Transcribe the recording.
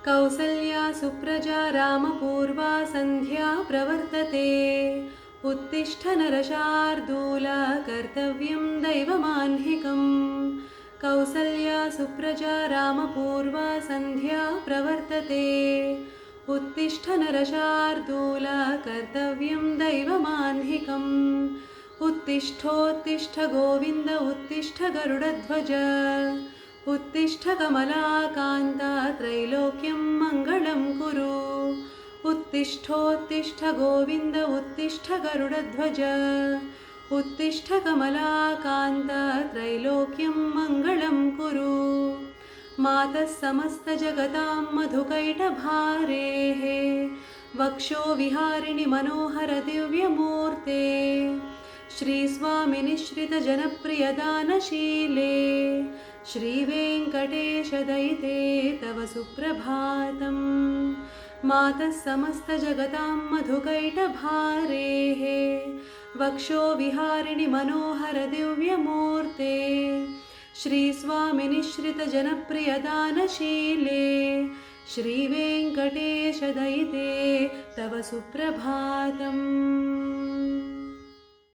कौसल्या सुप्रजा रामपूर्वा सन्ध्या प्रवर्तते। उत्तिष्ठ नरशार्दूल कर्तव्यं दैवमाह्निकम्। कौसल्या सुप्रजा रामपूर्वा सन्ध्या प्रवर्तते। उत्तिष्ठ नरशार्दूल कर्तव्यं दैवमाह्निकम्। उत्तिष्ठोत्तिष्ठ गोविन्द उत्तिष्ठ गरुडध्वज। उत्तिष्ठ कमलाकान्ता त्रैलोक्यं मङ्गलं कुरु। उत्तिष्ठोत्तिष्ठ गोविन्द उत्तिष्ठ गरुडध्वज। उत्तिष्ठ कमलाकान्ता त्रैलोक्यं मङ्गलं कुरु। मातः समस्तजगतां मधुकैटभारेः वक्षो विहारिणि मनोहर दिव्यमूर्ते। श्रीस्वामिनिश्रितजनप्रियदानशीले श्रीवेङ्कटेशदयिते तव सुप्रभातम्। मातः समस्तजगतां मधुकैटभारेः वक्षो विहारिणि मनोहर दिव्यमूर्ते। श्रीस्वामिनिश्रितजनप्रियदानशीले श्रीवेङ्कटेशदयिते तव सुप्रभातम्।